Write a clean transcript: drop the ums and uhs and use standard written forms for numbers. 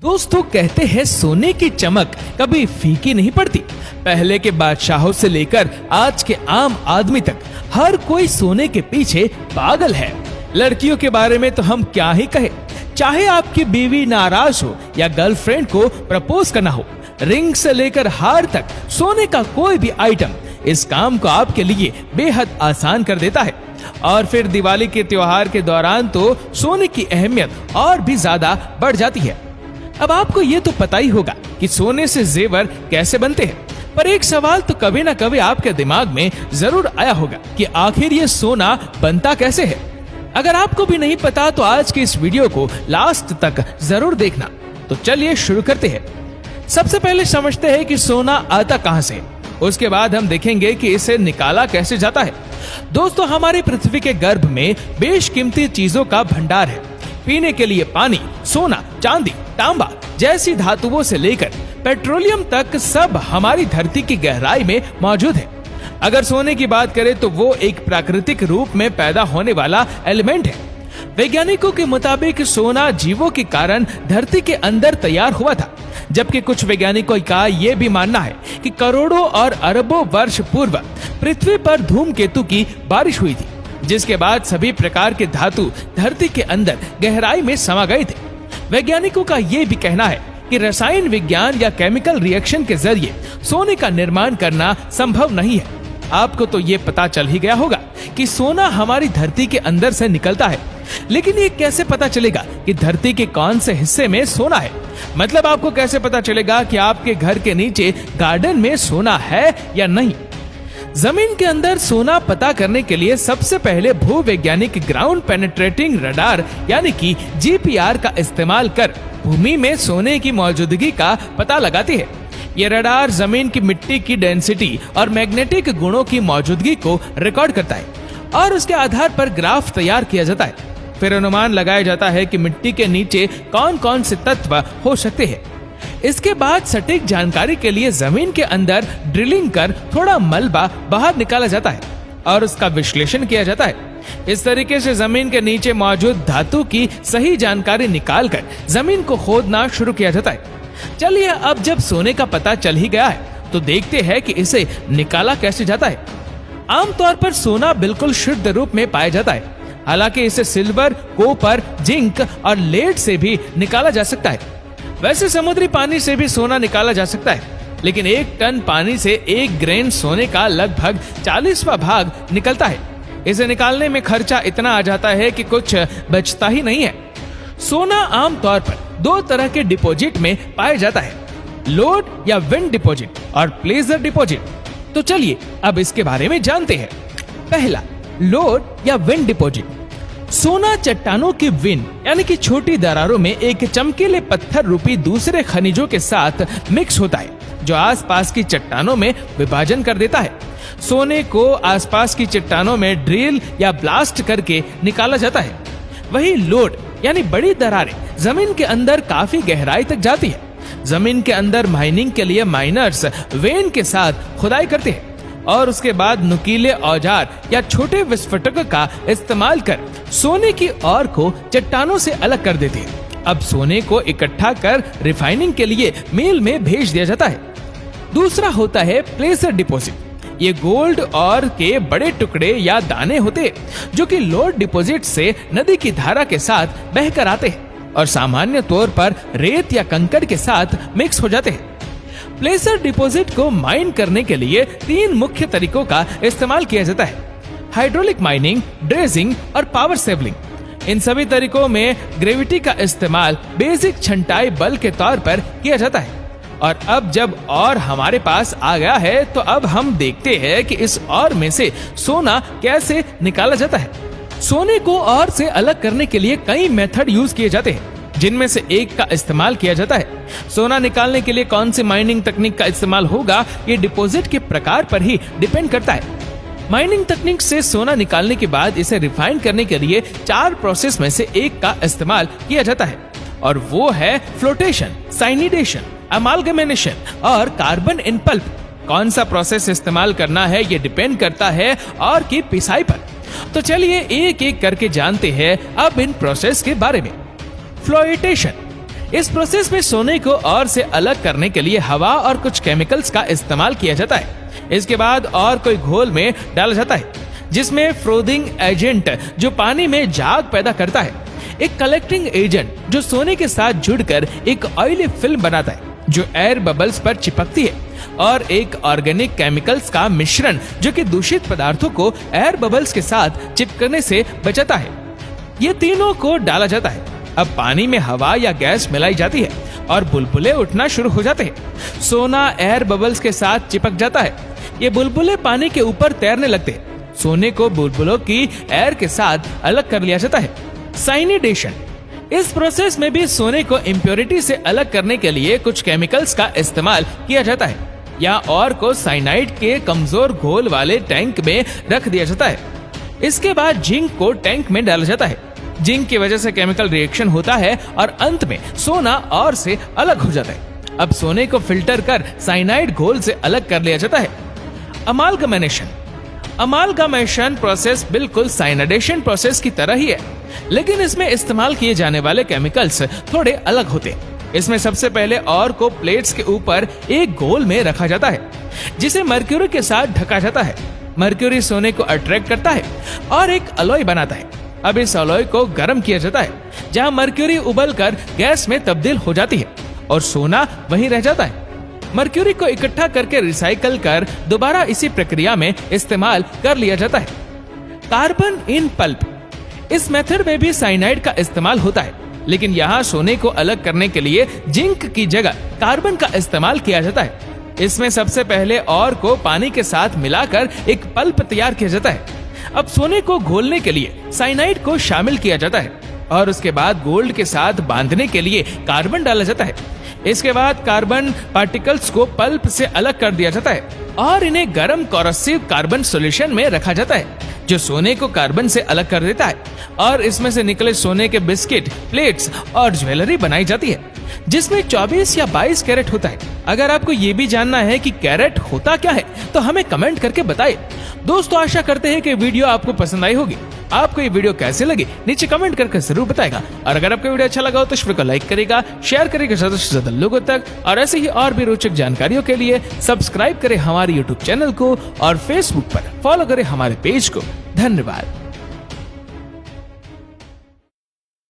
दोस्तों कहते हैं सोने की चमक कभी फीकी नहीं पड़ती। पहले के बादशाहों से लेकर आज के आम आदमी तक हर कोई सोने के पीछे पागल है। लड़कियों के बारे में तो हम क्या ही कहें, चाहे आपकी बीवी नाराज हो या गर्लफ्रेंड को प्रपोज करना हो, रिंग से लेकर हार तक सोने का कोई भी आइटम इस काम को आपके लिए बेहद आसान कर देता है। और फिर दिवाली के त्योहार के दौरान तो सोने की अहमियत और भी ज्यादा बढ़ जाती है। अब आपको ये तो पता ही होगा कि सोने से जेवर कैसे बनते हैं, पर एक सवाल तो कभी ना कभी आपके दिमाग में जरूर आया होगा कि आखिर ये सोना बनता कैसे है। अगर आपको भी नहीं पता तो आज के इस वीडियो को लास्ट तक जरूर देखना। तो चलिए शुरू करते हैं। सबसे पहले समझते हैं कि सोना आता कहां से, उसके बाद हम देखेंगे कि इसे निकाला कैसे जाता है। दोस्तों हमारी पृथ्वी के गर्भ में बेशकीमती चीजों का भंडार है। पीने के लिए पानी, सोना, चांदी, तांबा जैसी धातुओं से लेकर पेट्रोलियम तक सब हमारी धरती की गहराई में मौजूद है। अगर सोने की बात करें तो वो एक प्राकृतिक रूप में पैदा होने वाला एलिमेंट है। वैज्ञानिकों के मुताबिक सोना जीवों के कारण धरती के अंदर तैयार हुआ था, जबकि कुछ वैज्ञानिकों का ये भी मानना है कि करोड़ों और अरबों वर्ष पूर्व पृथ्वी पर धूमकेतु की बारिश हुई थी, जिसके बाद सभी प्रकार के धातु धरती के अंदर गहराई में समा गए थे। वैज्ञानिकों का ये भी कहना है कि रसायन विज्ञान या केमिकल रिएक्शन के जरिए सोने का निर्माण करना संभव नहीं है। आपको तो ये पता चल ही गया होगा कि सोना हमारी धरती के अंदर से निकलता है, लेकिन ये कैसे पता चलेगा कि धरती के कौन से हिस्से में सोना है? मतलब आपको कैसे पता चलेगा कि आपके घर के नीचे गार्डन में सोना है या नहीं? जमीन के अंदर सोना पता करने के लिए सबसे पहले भूवैज्ञानिक ग्राउंड पेनिट्रेटिंग रडार यानी कि जीपीआर का इस्तेमाल कर भूमि में सोने की मौजूदगी का पता लगाती है। ये रडार जमीन की मिट्टी की डेंसिटी और मैग्नेटिक गुणों की मौजूदगी को रिकॉर्ड करता है और उसके आधार पर ग्राफ तैयार किया जाता है। फिर अनुमान लगाया जाता है कि मिट्टी के नीचे कौन कौन से तत्व हो सकते हैं। इसके बाद सटीक जानकारी के लिए जमीन के अंदर ड्रिलिंग कर थोड़ा मलबा बाहर निकाला जाता है और उसका विश्लेषण किया जाता है। इस तरीके से जमीन के नीचे मौजूद धातु की सही जानकारी निकालकर जमीन को खोदना शुरू किया जाता है। चलिए अब जब सोने का पता चल ही गया है तो देखते हैं कि इसे निकाला कैसे जाता है। आमतौर पर सोना बिल्कुल शुद्ध रूप में पाया जाता है, हालांकि इसे सिल्वर, कॉपर, जिंक और लेड से भी निकाला जा सकता है। वैसे समुद्री पानी से भी सोना निकाला जा सकता है, लेकिन 1 टन पानी से 1 ग्रेन सोने का लगभग 40वां भाग निकलता है। इसे निकालने में खर्चा इतना आ जाता है कि कुछ बचता ही नहीं है। सोना आमतौर पर 2 तरह के डिपॉजिट में पाया जाता है, लोड या विंड डिपॉजिट और प्लेजर डिपॉजिट। तो चलिए अब इसके बारे में जानते हैं। पहला, लोड या विंड डिपॉजिट। सोना चट्टानों की विन यानी कि छोटी दरारों में एक चमकीले पत्थर रूपी दूसरे खनिजों के साथ मिक्स होता है, जो आसपास की चट्टानों में विभाजन कर देता है। सोने को आसपास की चट्टानों में ड्रिल या ब्लास्ट करके निकाला जाता है। वही लोड यानी बड़ी दरारें जमीन के अंदर काफी गहराई तक जाती है। जमीन के अंदर माइनिंग के लिए माइनर्स वेन के साथ खुदाई करते हैं और उसके बाद नुकीले औजार या छोटे विस्फोटकों का इस्तेमाल कर सोने की ओर को चट्टानों से अलग कर देते हैं। अब सोने को इकट्ठा कर रिफाइनिंग के लिए मिल में भेज दिया जाता है। दूसरा होता है प्लेसर डिपॉजिट। ये गोल्ड और के बड़े टुकड़े या दाने होते हैं जो कि लोड डिपॉजिट से नदी की धारा के साथ बहकर आते हैं और सामान्य तौर पर रेत या कंकड़ के साथ मिक्स हो जाते हैं। प्लेसर डिपॉजिट को माइन करने के लिए 3 मुख्य तरीकों का इस्तेमाल किया जाता है: हाइड्रोलिक माइनिंग, ड्रेजिंग और पावर सेवलिंग। इन सभी तरीकों में ग्रेविटी का इस्तेमाल बेसिक छंटाई बल के तौर पर किया जाता है। और अब जब और हमारे पास आ गया है तो अब हम देखते हैं कि इस और में से सोना कैसे निकाला जाता है। सोने को और से अलग करने के लिए कई मेथड यूज किए जाते हैं, जिनमें से एक का इस्तेमाल किया जाता है। सोना निकालने के लिए कौन सी माइनिंग तकनीक का इस्तेमाल होगा, ये डिपॉजिट के प्रकार पर ही डिपेंड करता है। माइनिंग तकनीक से सोना निकालने के बाद इसे रिफाइन करने के लिए 4 प्रोसेस में से एक का इस्तेमाल किया जाता है, और वो है फ्लोटेशन, साइनिडेशन, अमालगमेनेशन और कार्बन इन पल्प। कौन सा प्रोसेस इस्तेमाल करना है ये डिपेंड करता है और की पिसाई पर। तो चलिए एक एक करके जानते हैं अब इन प्रोसेस के बारे में। फ्लोटेशन इस प्रोसेस में सोने को और से अलग करने के लिए हवा और कुछ केमिकल्स का इस्तेमाल किया जाता है। इसके बाद और कोई घोल में डाला जाता है जिसमें फ्रोदिंग एजेंट जो पानी में झाग पैदा करता है, एक कलेक्टिंग एजेंट जो सोने के साथ जुड़कर एक ऑयली फिल्म बनाता है जो एयर बबल्स पर चिपकती है, और एक ऑर्गेनिक केमिकल्स का मिश्रण जो कि दूषित पदार्थों को एयर बबल्स के साथ चिपकने से बचाता है। ये तीनों को डाला जाता है। अब पानी में हवा या गैस मिलाई जाती है और बुलबुले उठना शुरू हो जाते हैं। सोना एयर बबल्स के साथ चिपक जाता है। ये बुलबुले पानी के ऊपर तैरने लगते हैं। सोने को बुलबुलों की एयर के साथ अलग कर लिया जाता है। साइनिडेशन, इस प्रोसेस में भी सोने को इम्प्योरिटी से अलग करने के लिए कुछ केमिकल्स का इस्तेमाल किया जाता है या और को साइनाइड के कमजोर घोल वाले टैंक में रख दिया जाता है। इसके बाद जिंक को टैंक में डाला जाता है। जिंक की वजह से केमिकल रिएक्शन होता है और अंत में सोना और से अलग हो जाता है। अब सोने को फिल्टर कर साइनाइड घोल से अलग कर लिया जाता है। अमालगमेशन, अमालगमेशन प्रोसेस बिल्कुल साइनाइडेशन प्रोसेस की तरह ही है, लेकिन इसमें इस्तेमाल किए जाने वाले केमिकल्स थोड़े अलग होते हैं। इसमें सबसे पहले और को प्लेट्स के ऊपर एक घोल में रखा जाता है जिसे मर्क्यूरी के साथ ढका जाता है। मर्क्यूरी सोने को अट्रैक्ट करता है और एक अलॉय बनाता है। अब इस अलॉय को गर्म किया जाता है जहां मर्क्यूरी उबलकर गैस में तब्दील हो जाती है और सोना वहीं रह जाता है। मर्क्यूरी को इकट्ठा करके रिसाइकल कर दोबारा इसी प्रक्रिया में इस्तेमाल कर लिया जाता है। कार्बन इन पल्प, इस मेथड में भी साइनाइड का इस्तेमाल होता है, लेकिन यहाँ सोने को अलग करने के लिए जिंक की जगह कार्बन का इस्तेमाल किया जाता है। इसमें सबसे पहले और को पानी के साथ मिलाकर एक पल्प तैयार किया जाता है। अब सोने को घोलने के लिए साइनाइड को शामिल किया जाता है और उसके बाद गोल्ड के साथ बांधने के लिए कार्बन डाला जाता है। इसके बाद कार्बन पार्टिकल्स को पल्प से अलग कर दिया जाता है और इन्हें गर्म कोरोसिव कार्बन सॉल्यूशन में रखा जाता है जो सोने को कार्बन से अलग कर देता है, और इसमें से निकले सोने के बिस्किट, प्लेट्स और ज्वेलरी बनाई जाती है जिसमें 24 या 22 कैरेट होता है। अगर आपको ये भी जानना है कि कैरेट होता क्या है तो हमें कमेंट करके बताइए। दोस्तों, आशा करते हैं कि वीडियो आपको पसंद आई होगी। आपको ये वीडियो कैसे लगी नीचे कमेंट करके जरूर बताएगा, और अगर आपको वीडियो अच्छा लगा हो तो इस वीडियो को लाइक करेगा, शेयर करेगा ज्यादा से ज्यादा लोगों तक, और ऐसे ही और भी रोचक जानकारियों के लिए सब्सक्राइब करें हमारे यूट्यूब चैनल को और फेसबुक पर फॉलो करें हमारे पेज को। धन्यवाद।